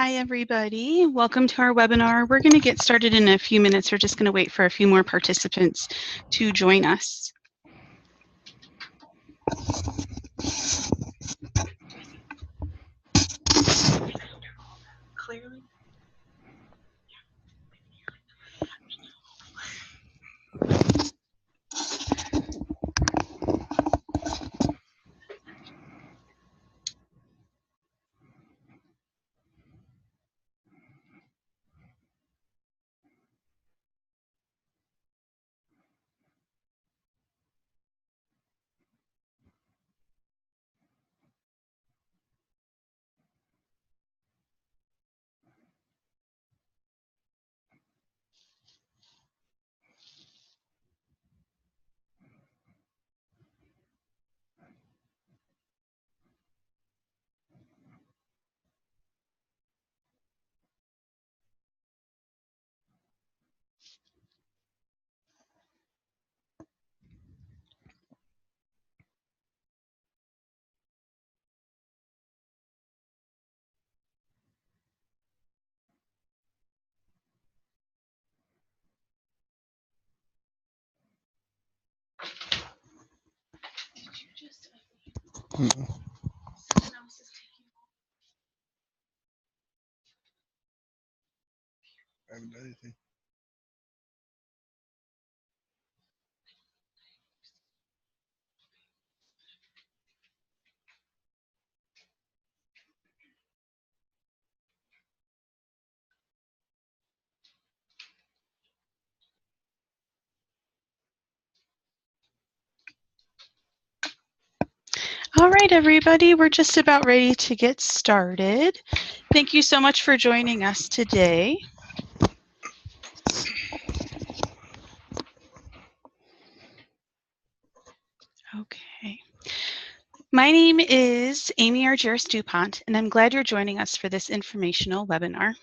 Hi, everybody. Welcome to our webinar. We're going to get started in a few minutes. We're just going to wait for a few more participants to join us. Clearly. I haven't done anything. All right, everybody, we're just about ready to get started. Thank you so much for joining us today. Okay. My name is Amy Argyris-Dupont, and I'm glad you're joining us for this informational webinar.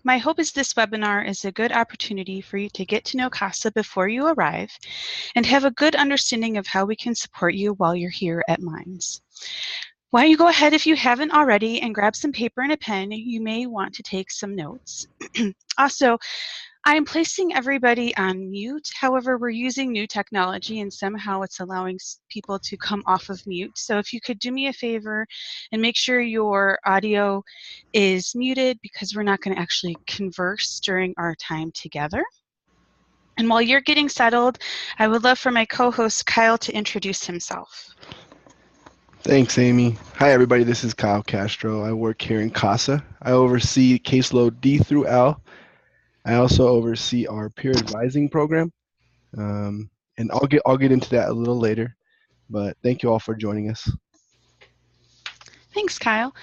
My hope is this webinar is a good opportunity for you to get to know CASA before you arrive and have a good understanding of how we can support you while you're here at Mines. Why don't you go ahead, if you haven't already, and grab some paper and a pen. You may want to take some notes. Also, I'm placing everybody on mute. However, we're using new technology and somehow it's allowing people to come off of mute. So if you could do me a favor and make sure your audio is muted, because we're not going to actually converse during our time together. And while you're getting settled, I would love for my co-host Kyle to introduce himself. Thanks, Amy. Hi, everybody. This is Kyle Castro. I work here in CASA. I oversee caseload D through L. I also oversee our peer advising program, and I'll get into that a little later. But thank you all for joining us. Thanks, Kyle.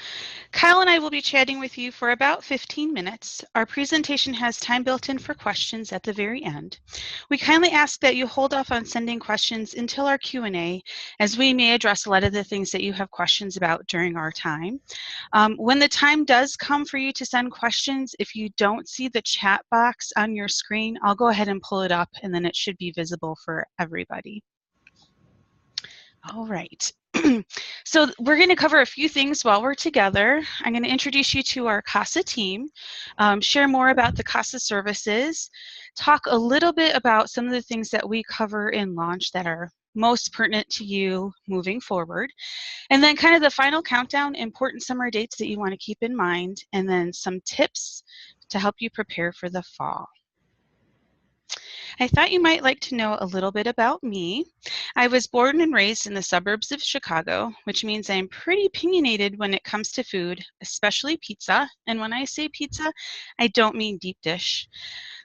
Kyle and I will be chatting with you for about 15 minutes. Our presentation has time built in for questions at the very end. We kindly ask that you hold off on sending questions until our Q&A, as we may address a lot of the things that you have questions about during our time. When the time does come for you to send questions, if you don't see the chat box on your screen, I'll go ahead and pull it up, and then it should be visible for everybody. All right. So we're going to cover a few things while we're together. I'm going to introduce you to our CASA team, share more about the CASA services, talk a little bit about some of the things that we cover in launch that are most pertinent to you moving forward, and then kind of the final countdown, important summer dates that you want to keep in mind, and then some tips to help you prepare for the fall. I thought you might like to know a little bit about me. I was born and raised in the suburbs of Chicago, which means I'm pretty opinionated when it comes to food, especially pizza. And when I say pizza, I don't mean deep dish.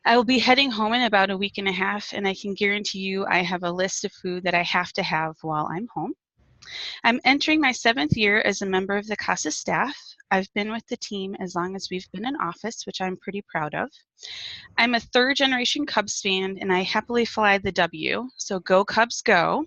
I will be heading home in about a week and a half, and I can guarantee you I have a list of food that I have to have while I'm home. I'm entering my 7th year as a member of the CASA staff. I've been with the team as long as we've been in office, which I'm pretty proud of. I'm a 3rd-generation Cubs fan, and I happily fly the W, so go Cubs go.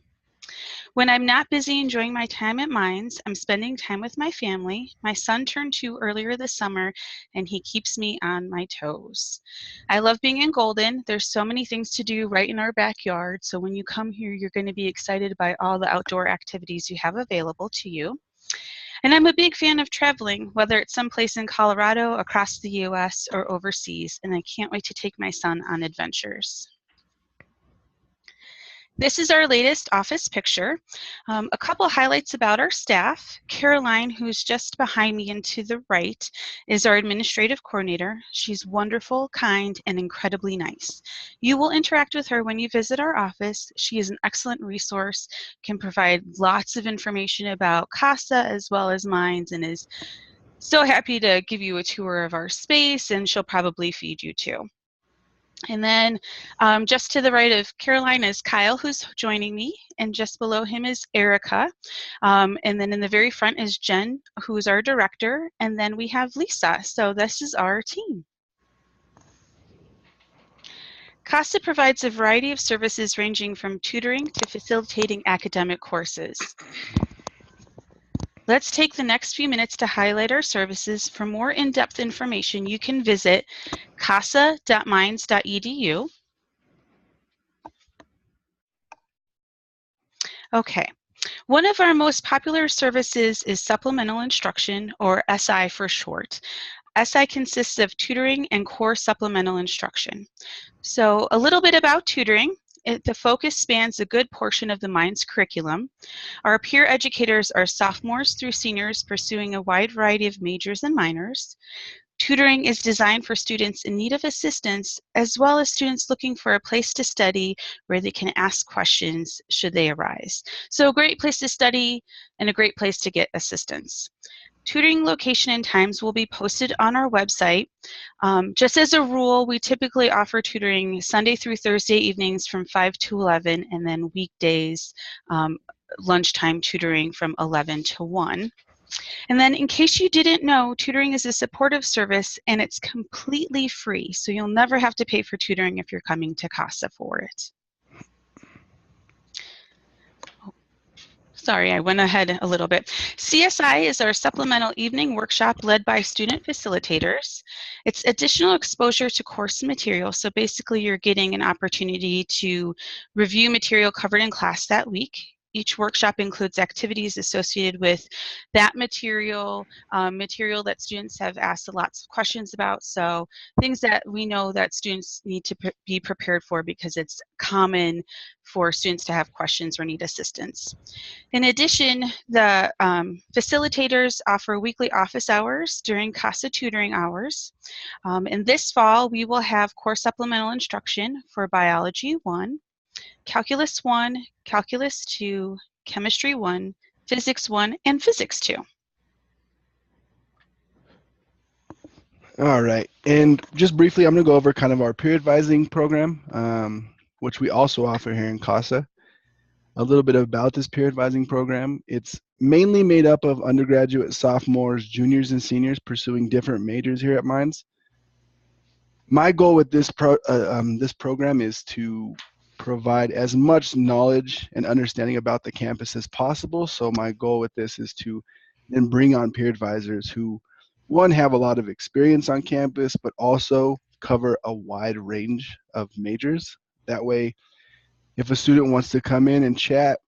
When I'm not busy enjoying my time at Mines, I'm spending time with my family. My son turned 2 earlier this summer, and he keeps me on my toes. I love being in Golden. There's so many things to do right in our backyard, so when you come here, you're going to be excited by all the outdoor activities you have available to you. And I'm a big fan of traveling, whether it's someplace in Colorado, across the US, or overseas, and I can't wait to take my son on adventures. This is our latest office picture. A couple highlights about our staff. Caroline, who's just behind me and to the right, is our administrative coordinator. She's wonderful, kind, and incredibly nice. You will interact with her when you visit our office. She is an excellent resource, can provide lots of information about CASA as well as mines, and is so happy to give you a tour of our space, and she'll probably feed you too. And then just to the right of Caroline is Kyle, who's joining me, and just below him is Erica. And then in the very front is Jen, who's our director, and then we have Lisa. So this is our team. CASA provides a variety of services ranging from tutoring to facilitating academic courses. Let's take the next few minutes to highlight our services. For more in-depth information, you can visit casa.mines.edu. Okay, one of our most popular services is supplemental instruction, or SI for short. SI consists of tutoring and core supplemental instruction. So a little bit about tutoring. The focus spans a good portion of the Mines curriculum. Our peer educators are sophomores through seniors pursuing a wide variety of majors and minors. Tutoring is designed for students in need of assistance, as well as students looking for a place to study where they can ask questions should they arise. So a great place to study and a great place to get assistance. Tutoring location and times will be posted on our website. Just as a rule, we typically offer tutoring Sunday through Thursday evenings from 5 to 11, and then weekdays, lunchtime tutoring from 11 to 1. And then in case you didn't know, tutoring is a supportive service and it's completely free. So you'll never have to pay for tutoring if you're coming to CASA for it. Sorry, I went ahead a little bit. CSI is our supplemental evening workshop led by student facilitators. It's additional exposure to course material. So basically you're getting an opportunity to review material covered in class that week. Each workshop includes activities associated with that material, material that students have asked lots of questions about. So things that we know that students need to be prepared for because it's common for students to have questions or need assistance. In addition, the facilitators offer weekly office hours during CASA tutoring hours. And this fall, we will have core supplemental instruction for Biology 1, Calculus 1, Calculus 2, Chemistry 1, Physics 1, and Physics 2. All right, and just briefly, I'm going to go over kind of our peer advising program, which we also offer here in CASA. A little bit about this peer advising program. It's mainly made up of undergraduate, sophomores, juniors, and seniors pursuing different majors here at Mines. My goal with this program is to provide as much knowledge and understanding about the campus as possible. So my goal with this is to then bring on peer advisors who, one, have a lot of experience on campus, but also cover a wide range of majors. That way, if a student wants to come in and chat,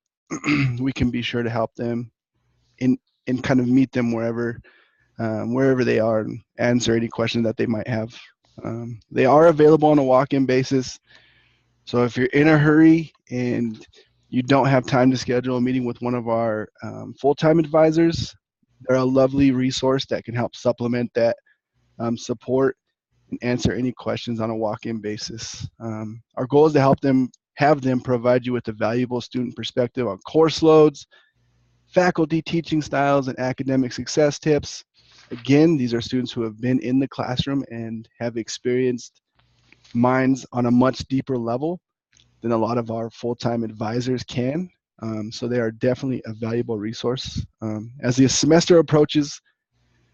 we can be sure to help them and kind of meet them wherever they are and answer any questions that they might have. They are available on a walk-in basis. So if you're in a hurry and you don't have time to schedule a meeting with one of our full-time advisors, they're a lovely resource that can help supplement that support and answer any questions on a walk-in basis. Our goal is to have them provide you with a valuable student perspective on course loads, faculty teaching styles, and academic success tips. Again, these are students who have been in the classroom and have experienced Mines on a much deeper level than a lot of our full-time advisors can. So they are definitely a valuable resource. As the semester approaches,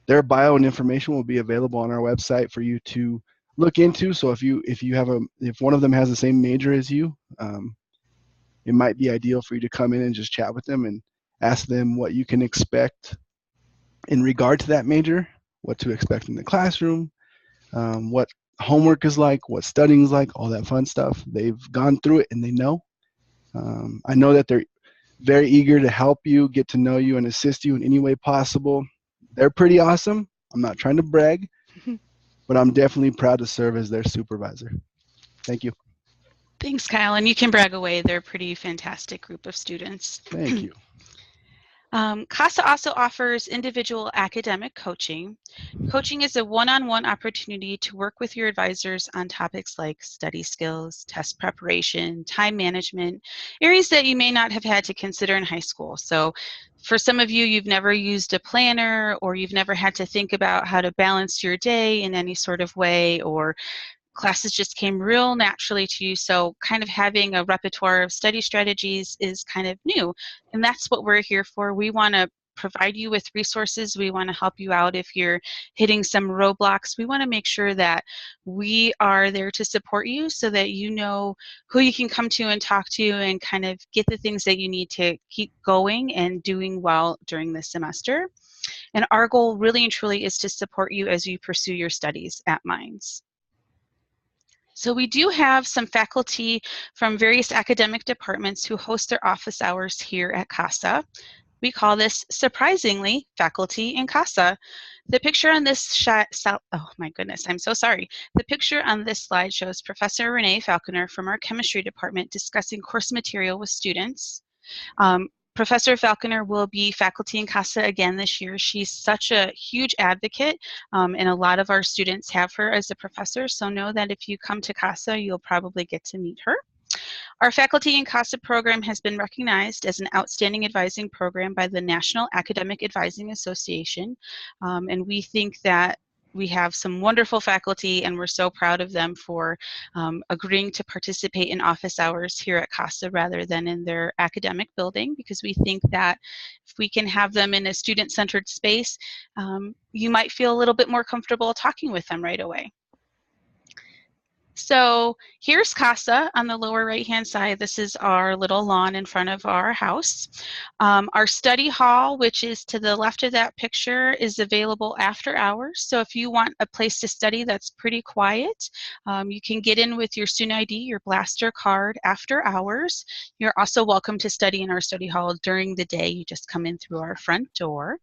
their bio and information will be available on our website for you to look into. So if one of them has the same major as you, it might be ideal for you to come in and just chat with them and ask them what you can expect in regard to that major, what to expect in the classroom, what homework is like, what studying is like, all that fun stuff. They've gone through it and they know. I know that very eager to help you, get to know you, and assist you in any way possible. They're pretty awesome. I'm not trying to brag, but I'm definitely proud to serve as their supervisor. Thank you. Thanks, Kyle. And you can brag away. They're a pretty fantastic group of students. Thank you. CASA also offers individual academic coaching. Coaching is a one-on-one opportunity to work with your advisors on topics like study skills, test preparation, time management, areas that you may not have had to consider in high school. So for some of you, you've never used a planner, or you've never had to think about how to balance your day in any sort of way, or classes just came real naturally to you. So kind of having a repertoire of study strategies is kind of new. And that's what we're here for. We want to provide you with resources. We want to help you out if you're hitting some roadblocks. We want to make sure that we are there to support you so that you know who you can come to and talk to and kind of get the things that you need to keep going and doing well during the semester. And our goal really and truly is to support you as you pursue your studies at Mines. So we do have some faculty from various academic departments who host their office hours here at CASA. We call this, surprisingly, faculty in CASA. The picture on this shot, oh my goodness, I'm so sorry. The picture on this slide shows Professor Renee Falconer from our chemistry department discussing course material with students. Professor Falconer will be faculty in CASA again this year. She's such a huge advocate, and a lot of our students have her as a professor, so know that if you come to CASA, you'll probably get to meet her. Our Faculty in CASA program has been recognized as an outstanding advising program by the National Academic Advising Association, and we think that we have some wonderful faculty, and we're so proud of them for agreeing to participate in office hours here at CASA rather than in their academic building, because we think that if we can have them in a student-centered space, you might feel a little bit more comfortable talking with them right away. So here's CASA on the lower right-hand side. This is our little lawn in front of our house. Our study hall, which is to the left of that picture, is available after hours. So if you want a place to study that's pretty quiet, you can get in with your student ID, your blaster card after hours. You're also welcome to study in our study hall during the day. You just come in through our front door.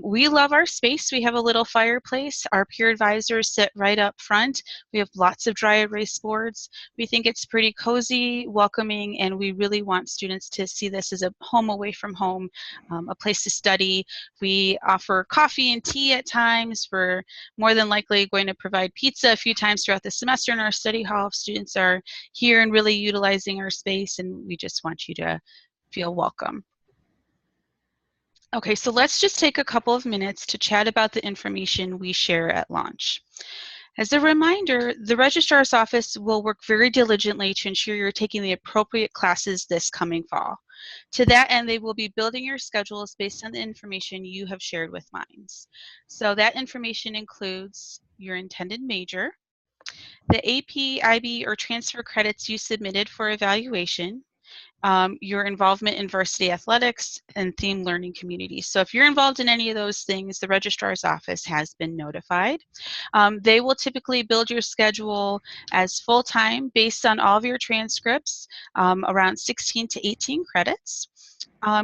We love our space. We have a little fireplace. Our peer advisors sit right up front. We have lots of dry erase boards. We think it's pretty cozy, welcoming, and we really want students to see this as a home away from home, a place to study. We offer coffee and tea at times. We're more than likely going to provide pizza a few times throughout the semester in our study hall if students are here and really utilizing our space, and we just want you to feel welcome. Okay, so let's just take a couple of minutes to chat about the information we share at launch. As a reminder, the registrar's office will work very diligently to ensure you're taking the appropriate classes this coming fall. To that end, they will be building your schedules based on the information you have shared with Mines. So that information includes your intended major, the AP, IB, or transfer credits you submitted for evaluation, your involvement in varsity athletics and themed learning communities. So if you're involved in any of those things, the registrar's office has been notified. They will typically build your schedule as full-time based on all of your transcripts, around 16 to 18 credits.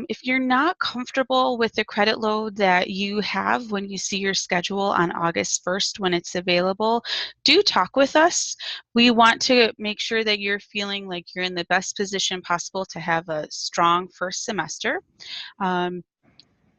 If you're not comfortable with the credit load that you have when you see your schedule on August 1st when it's available, do talk with us. We want to make sure that you're feeling like you're in the best position possible to have a strong first semester.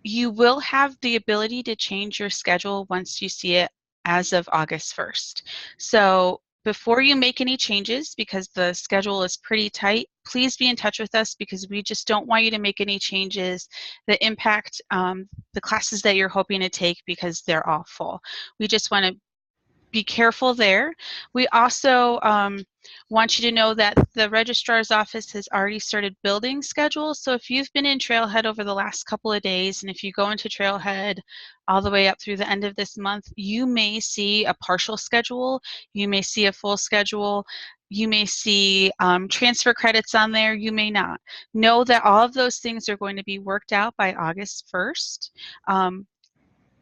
You will have the ability to change your schedule once you see it as of August 1st. So before you make any changes, because the schedule is pretty tight, please be in touch with us, because we just don't want you to make any changes that impact the classes that you're hoping to take because they're all full. We just want to be careful there. We also want you to know that the registrar's office has already started building schedules. So if you've been in Trailhead over the last couple of days, and if you go into Trailhead all the way up through the end of this month, you may see a partial schedule, you may see a full schedule, you may see transfer credits on there, you may not. Know that all of those things are going to be worked out by August 1st.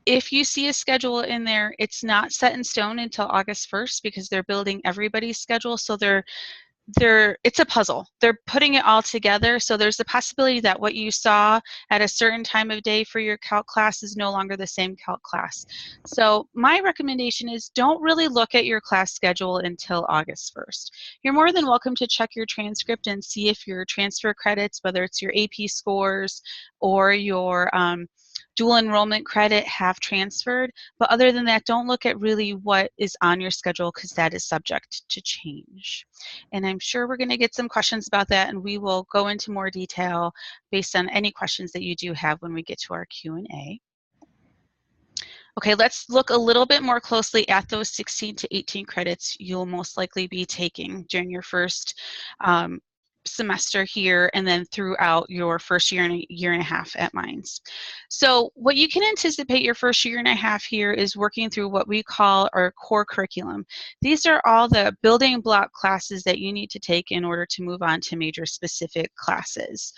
If you see a schedule in there, it's not set in stone until August 1st because they're building everybody's schedule. So they're it's a puzzle. They're putting it all together. So there's the possibility that what you saw at a certain time of day for your calc class is no longer the same calc class. So my recommendation is don't really look at your class schedule until August 1st. You're more than welcome to check your transcript and see if your transfer credits, whether it's your AP scores or your dual enrollment credit, have transferred. But other than that, don't look at really what is on your schedule, because that is subject to change. And I'm sure we're going to get some questions about that, and we will go into more detail based on any questions that you do have when we get to our Q&A. Okay, let's look a little bit more closely at those 16 to 18 credits you'll most likely be taking during your first semester here, and then throughout your first year and a half at Mines. So what you can anticipate your first year and a half here is working through what we call our core curriculum. These are all the building block classes that you need to take in order to move on to major specific classes.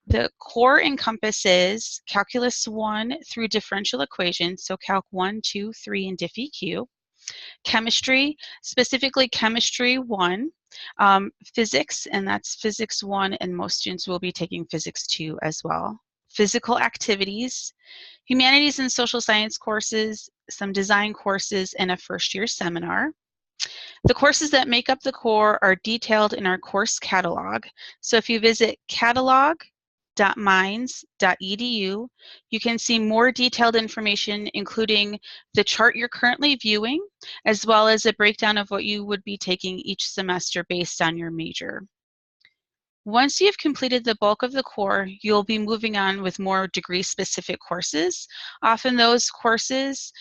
The core encompasses Calculus 1 through differential equations, so Calc 1, 2, 3, and Diff EQ. Chemistry, specifically Chemistry 1, physics, and that's Physics 1, and most students will be taking Physics 2 as well. Physical activities, humanities and social science courses, some design courses, and a first-year seminar. The courses that make up the core are detailed in our course catalog. So if you visit catalog.mines.edu, you can see more detailed information, including the chart you're currently viewing, as well as a breakdown of what you would be taking each semester based on your major. Once you've completed the bulk of the core, you'll be moving on with more degree-specific courses. Often those courses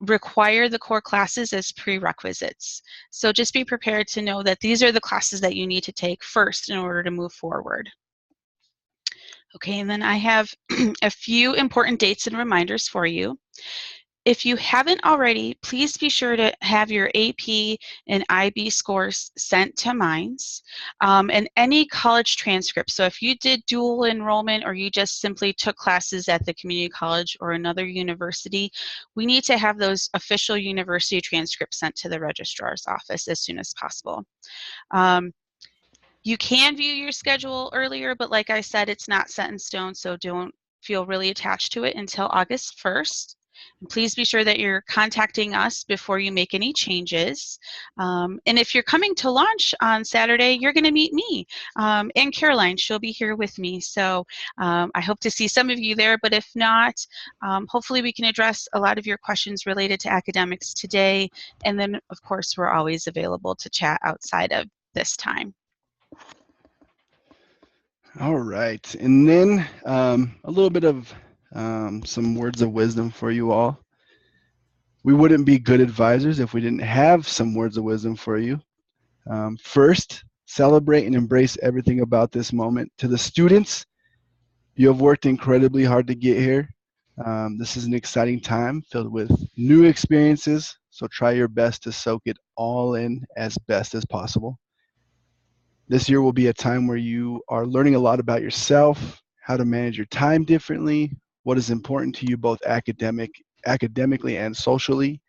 require the core classes as prerequisites. So just be prepared to know that these are the classes that you need to take first in order to move forward. Okay, and then I have a few important dates and reminders for you. If you haven't already, please be sure to have your AP and IB scores sent to Mines, and any college transcripts. So if you did dual enrollment or you just simply took classes at the community college or another university, we need to have those official university transcripts sent to the registrar's office as soon as possible. You can view your schedule earlier, but like I said, it's not set in stone, so don't feel really attached to it until August 1st. And please be sure that you're contacting us before you make any changes. And if you're coming to launch on Saturday, you're going to meet me and Caroline. She'll be here with me. So I hope to see some of you there, but if not, hopefully we can address a lot of your questions related to academics today. And then, of course, we're always available to chat outside of this time. All right, and then a little bit of some words of wisdom for you all. We wouldn't be good advisors if we didn't have some words of wisdom for you. First, celebrate and embrace everything about this moment. To the students, you have worked incredibly hard to get here. This is an exciting time filled with new experiences, so try your best to soak it all in as best as possible. This year will be a time where you are learning a lot about yourself, how to manage your time differently, what is important to you both academically and socially,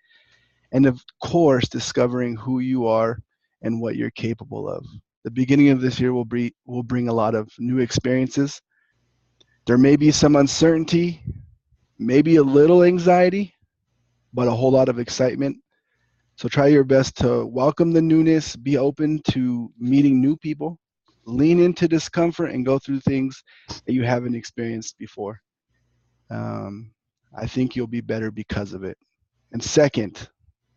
and of course, discovering who you are and what you're capable of. The beginning of this year will bring a lot of new experiences. There may be some uncertainty, maybe a little anxiety, but a whole lot of excitement. So try your best to welcome the newness, be open to meeting new people, lean into discomfort, and go through things that you haven't experienced before. I think you'll be better because of it. And second,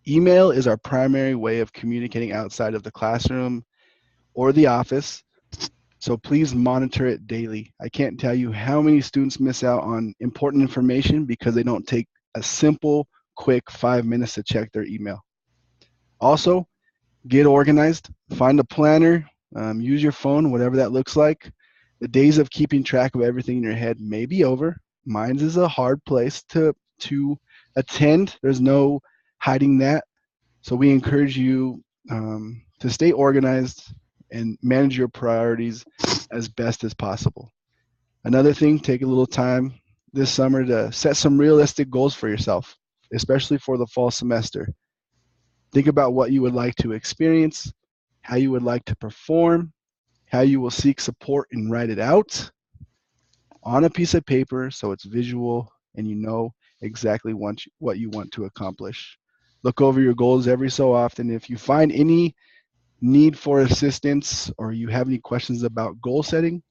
email is our primary way of communicating outside of the classroom or the office. So please monitor it daily. I can't tell you how many students miss out on important information because they don't take a simple, quick 5 minutes to check their email. Also, get organized, find a planner, use your phone, whatever that looks like. The days of keeping track of everything in your head may be over. Mines is a hard place to attend. There's no hiding that. So we encourage you to stay organized and manage your priorities as best as possible. Another thing, take a little time this summer to set some realistic goals for yourself, especially for the fall semester. Think about what you would like to experience, how you would like to perform, how you will seek support and write it out on a piece of paper so it's visual and you know exactly what you want to accomplish. Look over your goals every so often. If you find any need for assistance or you have any questions about goal setting,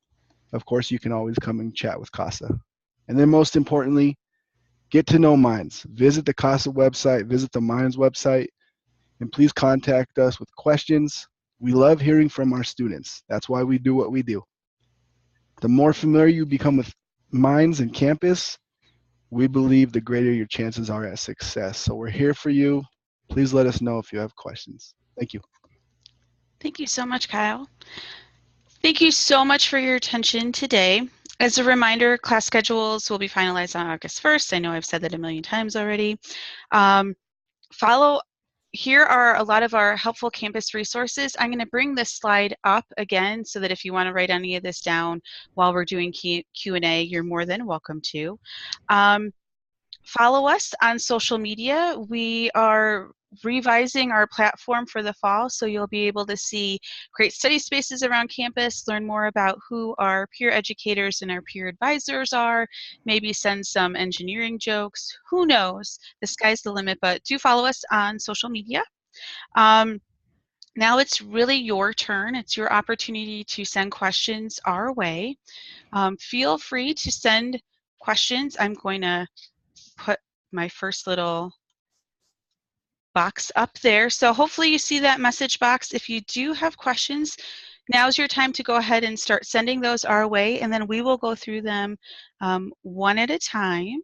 of course, you can always come and chat with CASA. And then most importantly, get to know Minds. Visit the CASA website, visit the Minds website, and please contact us with questions. We love hearing from our students. That's why we do what we do. The more familiar you become with Minds and campus, we believe the greater your chances are at success. So we're here for you. Please let us know if you have questions. Thank you. Thank you so much, Kyle. Thank you so much for your attention today. As a reminder, class schedules will be finalized on August 1st. I know I've said that a million times already. Here are a lot of our helpful campus resources. I'm going to bring this slide up again so that if you want to write any of this down while we're doing Q&A, you're more than welcome to. Follow us on social media. We are revising our platform for the fall, so you'll be able to see great study spaces around campus, learn more about who our peer educators and our peer advisors are, maybe send some engineering jokes. Who knows? The sky's the limit, but do follow us on social media. Now it's really your turn. It's your opportunity to send questions our way. Feel free to send questions. I'm going to put my first little box up there. So hopefully you see that message box. If you do have questions, now's your time to go ahead and start sending those our way, and then we will go through them one at a time.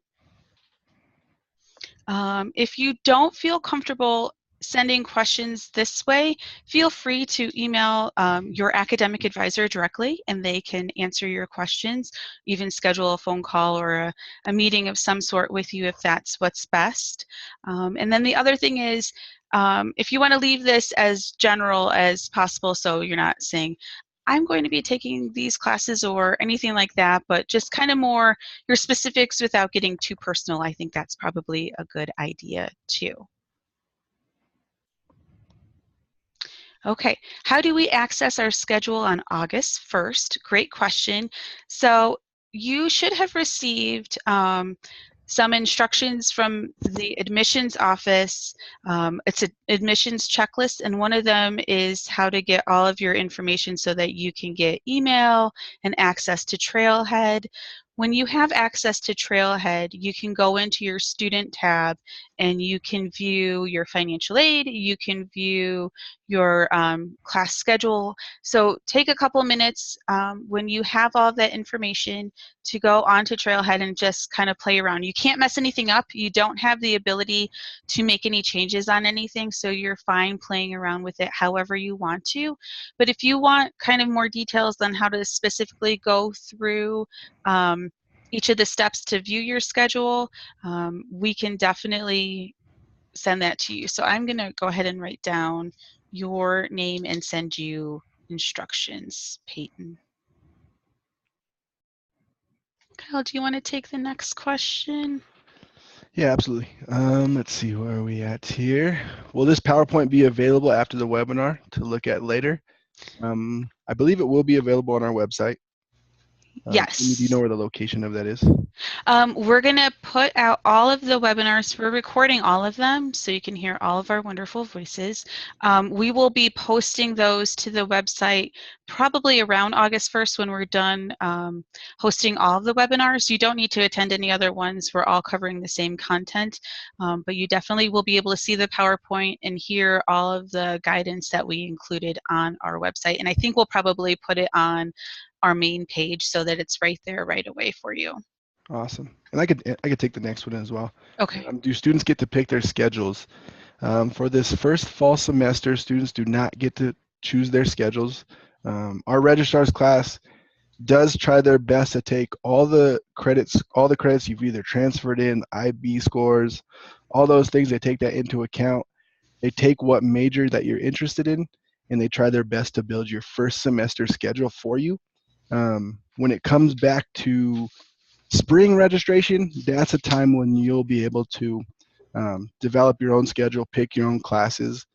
If you don't feel comfortable sending questions this way, feel free to email your academic advisor directly and they can answer your questions, even schedule a phone call or a meeting of some sort with you if that's what's best. And then the other thing is, if you want to leave this as general as possible, so you're not saying, I'm going to be taking these classes or anything like that, but just kind of more your specifics without getting too personal. I think that's probably a good idea too. Okay, how do we access our schedule on August 1st? Great question. So you should have received some instructions from the admissions office. It's an admissions checklist, and one of them is how to get all of your information so that you can get email and access to Trailhead. When you have access to Trailhead, you can go into your student tab and you can view your financial aid, you can view your class schedule. So take a couple minutes when you have all that information to go onto Trailhead and just kind of play around. You can't mess anything up. You don't have the ability to make any changes on anything, so you're fine playing around with it however you want to. But if you want kind of more details on how to specifically go through each of the steps to view your schedule, we can definitely send that to you. So I'm going to go ahead and write down your name and send you instructions, Peyton. Kyle, do you want to take the next question? Yeah, absolutely. Let's see, where are we at here? Will this PowerPoint be available after the webinar to look at later? I believe it will be available on our website. Yes. Amy, do you know where the location of that is? We're going to put out all of the webinars. We're recording all of them so you can hear all of our wonderful voices. We will be posting those to the website probably around August 1st when we're done hosting all of the webinars. You don't need to attend any other ones. We're all covering the same content, but you definitely will be able to see the PowerPoint and hear all of the guidance that we included on our website. And I think we'll probably put it on our main page so that it's right there right away for you. Awesome. And I could take the next one as well. Okay. Do students get to pick their schedules? For this first fall semester, students do not get to choose their schedules. Our registrar's class does try their best to take all the credits you've either transferred in, IB scores, all those things. They take that into account. They take what major that you're interested in, and they try their best to build your first semester schedule for you. When it comes back to spring registration, that's a time when you'll be able to develop your own schedule, pick your own classes.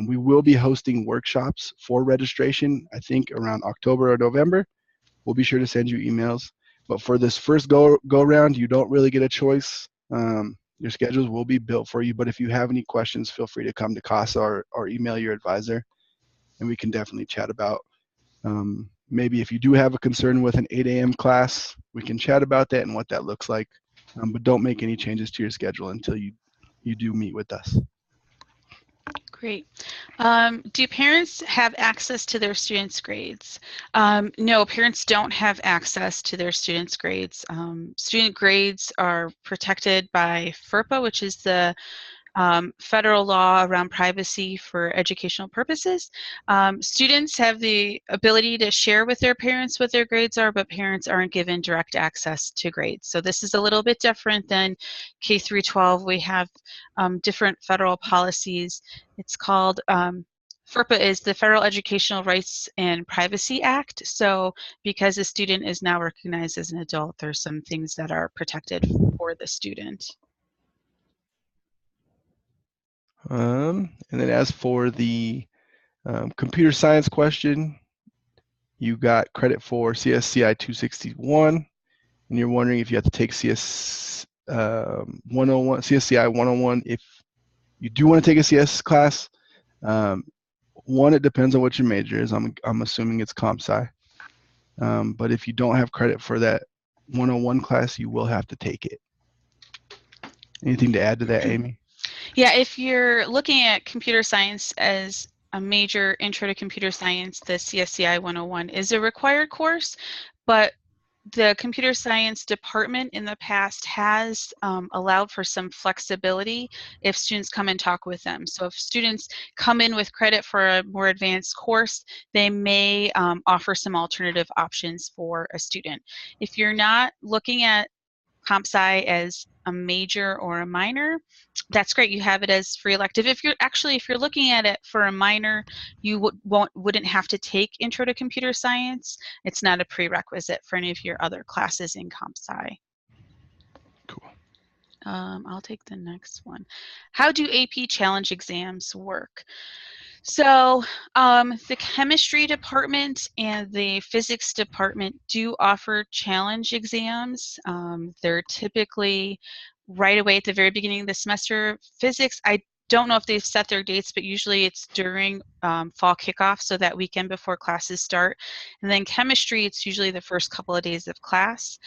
We will be hosting workshops for registration, I think around October or November. We'll be sure to send you emails. But for this first go round, you don't really get a choice. Your schedules will be built for you. But if you have any questions, feel free to come to CASA or email your advisor, and we can definitely chat about maybe if you do have a concern with an 8 a.m. class, we can chat about that and what that looks like. But don't make any changes to your schedule until you do meet with us. Great. Do parents have access to their students' grades? No, parents don't have access to their students' grades. Student grades are protected by FERPA, which is the federal law around privacy for educational purposes. Students have the ability to share with their parents what their grades are, but parents aren't given direct access to grades. So this is a little bit different than K through 12. We have different federal policies. It's called FERPA is the Federal Educational Rights and Privacy Act. So because a student is now recognized as an adult, there's some things that are protected for the student. And then as for the computer science question, you got credit for CSCI 261, and you're wondering if you have to take CS 101, CSCI 101 if you do want to take a CS class. One, it depends on what your major is. I'm assuming it's comp sci. But if you don't have credit for that 101 class, you will have to take it. Anything to add to that, Amy? Yeah, if you're looking at computer science as a major intro to computer science, the CSCI 101 is a required course, but the computer science department in the past has allowed for some flexibility if students come and talk with them. So if students come in with credit for a more advanced course, they may offer some alternative options for a student. If you're not looking at comp sci as a major or a minor, that's great. You have it as free elective. If you're looking at it for a minor, you wouldn't have to take Intro to Computer Science. It's not a prerequisite for any of your other classes in comp sci. Cool. I'll take the next one. How do AP challenge exams work? So the chemistry department and the physics department do offer challenge exams. They're typically right away at the very beginning of the semester. Physics, I don't know if they've set their dates, but usually it's during fall kickoff, so that weekend before classes start. And then chemistry, it's usually the first couple of days of class.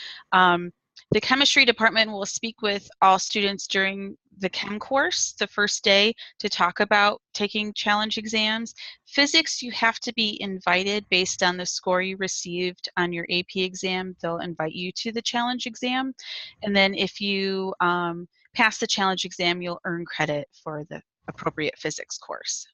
The chemistry department will speak with all students during the chem course the first day to talk about taking challenge exams. Physics, you have to be invited based on the score you received on your AP exam. They'll invite you to the challenge exam. And then if you pass the challenge exam, you'll earn credit for the appropriate physics course.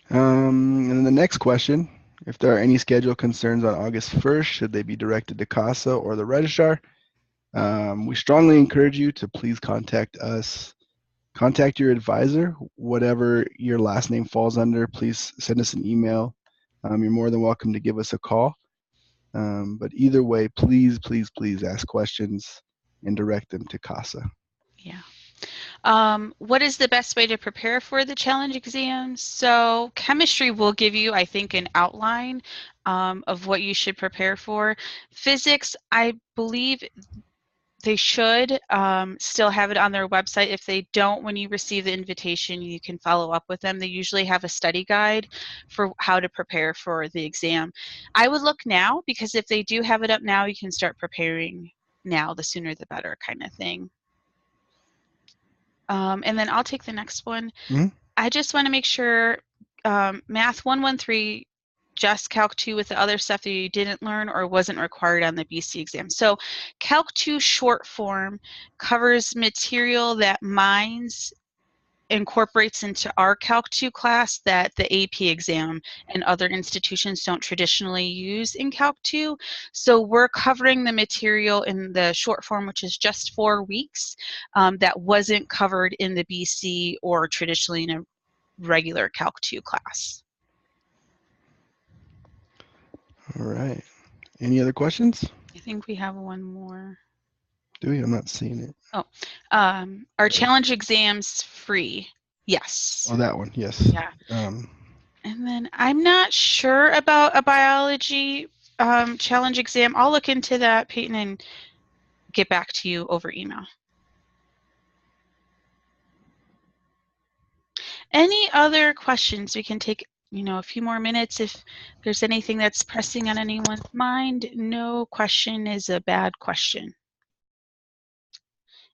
And then the next question, if there are any schedule concerns on August 1st, should they be directed to CASA or the registrar? We strongly encourage you to please contact us. Contact your advisor, whatever your last name falls under. Please send us an email. You're more than welcome to give us a call. But either way, please, please, please ask questions and direct them to CASA. Yeah. What is the best way to prepare for the challenge exams? So chemistry will give you, I think, an outline of what you should prepare for. Physics, I believe they should still have it on their website. If they don't, when you receive the invitation, you can follow up with them. They usually have a study guide for how to prepare for the exam. I would look now, because if they do have it up now, you can start preparing now. The sooner the better, kind of thing. And then I'll take the next one. Mm-hmm. I just want to make sure Math 113, just Calc 2 with the other stuff that you didn't learn or wasn't required on the BC exam. So Calc 2 short form covers material that Mines incorporates into our Calc 2 class that the AP exam and other institutions don't traditionally use in Calc 2. So we're covering the material in the short form, which is just 4 weeks, that wasn't covered in the BC or traditionally in a regular Calc 2 class. All right. Any other questions? I think we have one more. Do we? I'm not seeing it. Oh, our challenge exam's free. Yes. Oh, that one, yes. Yeah. And then I'm not sure about a biology challenge exam. I'll look into that, Peyton, and get back to you over email. Any other questions? We can take, a few more minutes if there's anything that's pressing on anyone's mind. No question is a bad question.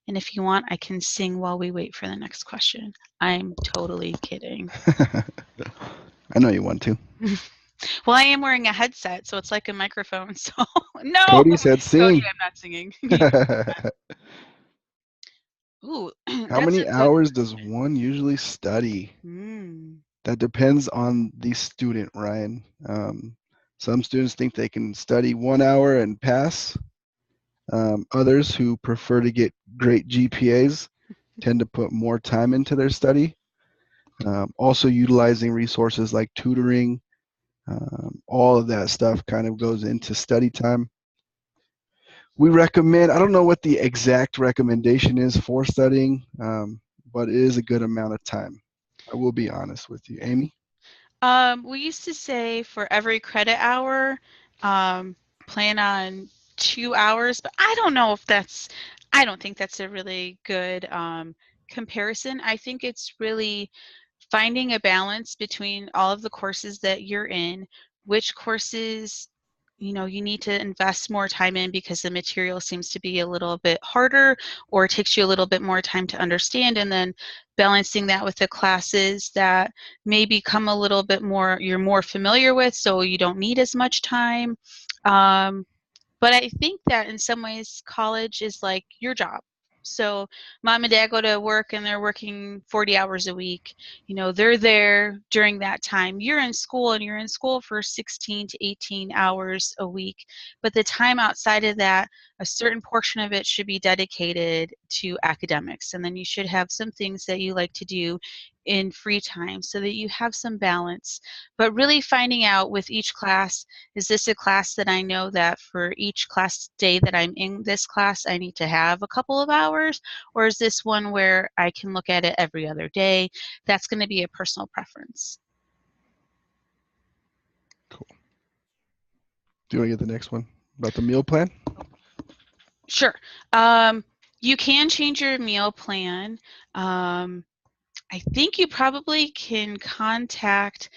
And if you want, I can sing while we wait for the next question. I'm totally kidding. I know you want to. Well, I am wearing a headset, so it's like a microphone. So no, Cody said Cody, sing. I'm not singing. Ooh, How that's a many good hours does one usually study? one. That depends on the student, Ryan. Some students think they can study 1 hour and pass. Others who prefer to get great GPAs tend to put more time into their study. Also, utilizing resources like tutoring, all of that stuff kind of goes into study time. We recommend, I don't know what the exact recommendation is for studying, but it is a good amount of time. I will be honest with you. Amy? We used to say for every credit hour, plan on 2 hours, but I don't know if I don't think that's a really good comparison. I think it's really finding a balance between all of the courses that you're in, which courses you need to invest more time in because the material seems to be a little bit harder or takes you a little bit more time to understand, and then balancing that with the classes that may become a little bit more you're more familiar with, so you don't need as much time. But I think that in some ways, college is like your job. So mom and dad go to work and they're working 40 hours a week. They're there during that time. You're in school and you're in school for 16 to 18 hours a week. But the time outside of that, a certain portion of it should be dedicated to academics. And then you should have some things that you like to do in free time so that you have some balance. But really finding out with each class, is this a class that I know that for each class day that I'm in this class, I need to have a couple of hours? Or is this one where I can look at it every other day? That's going to be a personal preference. Cool. Do you want to get the next one about the meal plan? Sure. You can change your meal plan. I think you probably can contact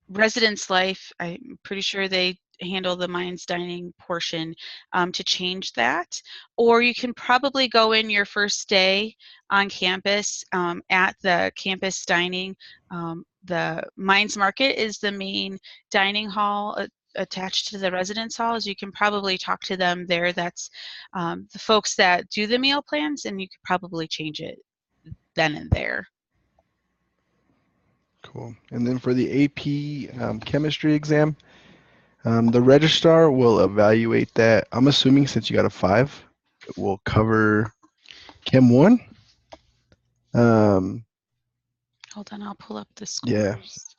Residence Life. I'm pretty sure they handle the Minds Dining portion to change that. Or you can probably go in your first day on campus at the campus dining. The Minds Market is the main dining hall attached to the residence halls. You can probably talk to them there. That's the folks that do the meal plans, and you could probably change it then and there. Cool. And then for the AP chemistry exam, the registrar will evaluate that. I'm assuming since you got a 5, it will cover Chem 1. Hold on, I'll pull up the Yeah. scores.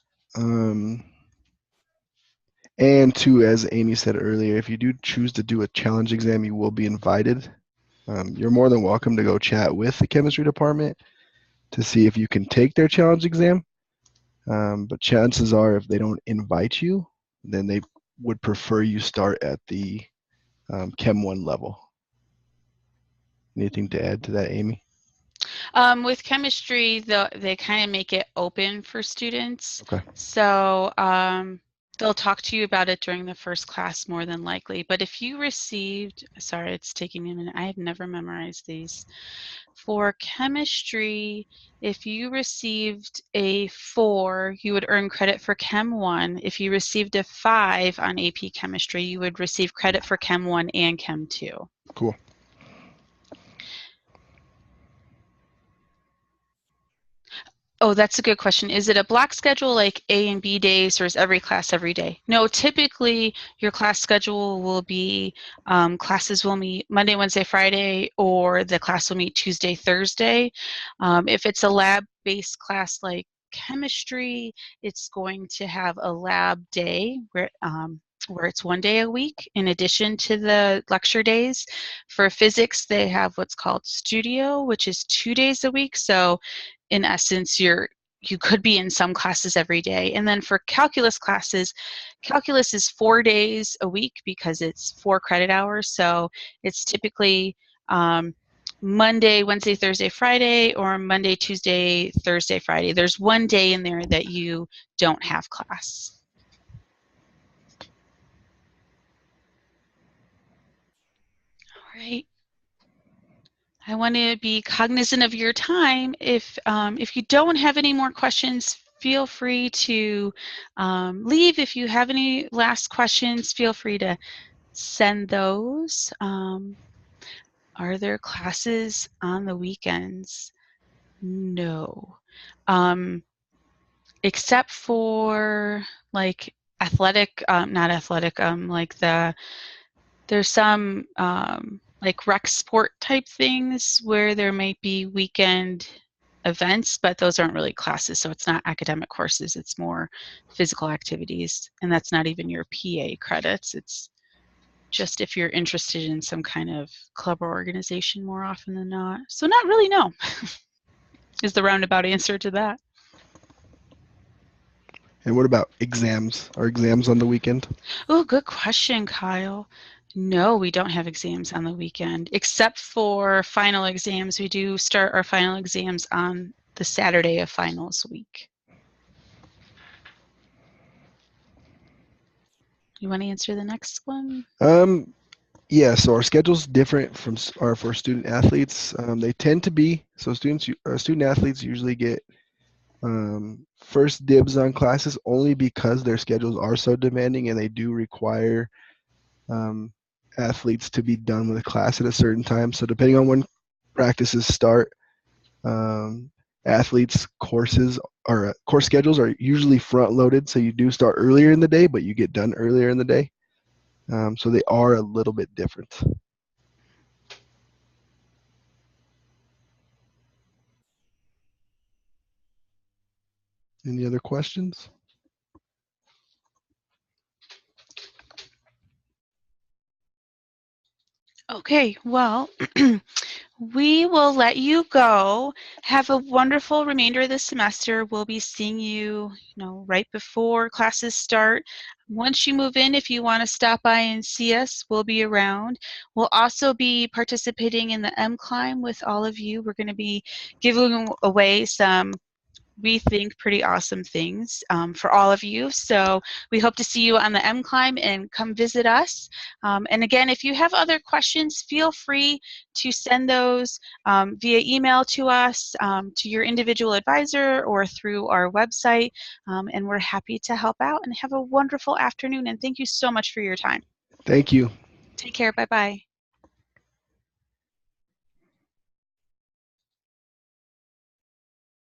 And two, as Amy said earlier, if you do choose to do a challenge exam, you will be invited. You're more than welcome to go chat with the chemistry department to see if you can take their challenge exam. But chances are, if they don't invite you, then they would prefer you start at the Chem 1 level. Anything to add to that, Amy? With chemistry, they kind of make it open for students. Okay. So they'll talk to you about it during the first class more than likely. But if you received, sorry, it's taking me a minute. I have never memorized these. For chemistry, if you received a 4, you would earn credit for Chem 1. If you received a 5 on AP chemistry, you would receive credit for Chem 1 and Chem 2. Cool. Oh, that's a good question. Is it a block schedule like A and B days, or is every class every day? No, typically your class schedule will be classes will meet Monday, Wednesday, Friday, or the class will meet Tuesday, Thursday. If it's a lab-based class like chemistry, it's going to have a lab day where it's one day a week in addition to the lecture days. For physics, they have what's called studio, which is 2 days a week. So in essence, you could be in some classes every day. And then for calculus classes, calculus is 4 days a week because it's 4 credit hours. So it's typically Monday, Wednesday, Thursday, Friday, or Monday, Tuesday, Thursday, Friday. There's one day in there that you don't have class. All right. I want to be cognizant of your time. If you don't have any more questions, feel free to leave. If you have any last questions, feel free to send those. Are there classes on the weekends? No. Except for like athletic, not athletic, like there's some like rec sport type things where there might be weekend events, but those aren't really classes, so it's not academic courses, it's more physical activities, and that's not even your PA credits. It's just if you're interested in some kind of club or organization more often than not. So not really, no, is the roundabout answer to that. And what about exams? Are exams on the weekend? Oh, good question, Kyle. No, we don't have exams on the weekend, except for final exams. We do start our final exams on the Saturday of finals week. You want to answer the next one? Yeah, so our schedule's different from for student athletes. They tend to be so student athletes usually get first dibs on classes only because their schedules are so demanding and they do require athletes to be done with a class at a certain time. So depending on when practices start, athletes' courses or course schedules are usually front loaded. So you do start earlier in the day, but you get done earlier in the day. So they are a little bit different. Any other questions? Okay, well, we will let you go. Have a wonderful remainder of the semester. We'll be seeing you, right before classes start. Once you move in, if you want to stop by and see us, we'll be around. We'll also be participating in the M-Climb with all of you. We're going to be giving away some, we think, pretty awesome things for all of you. So we hope to see you on the M-Climb and come visit us. And again, if you have other questions, feel free to send those via email to us, to your individual advisor, or through our website. And we're happy to help out. And have a wonderful afternoon. And thank you so much for your time. Thank you. Take care. Bye-bye.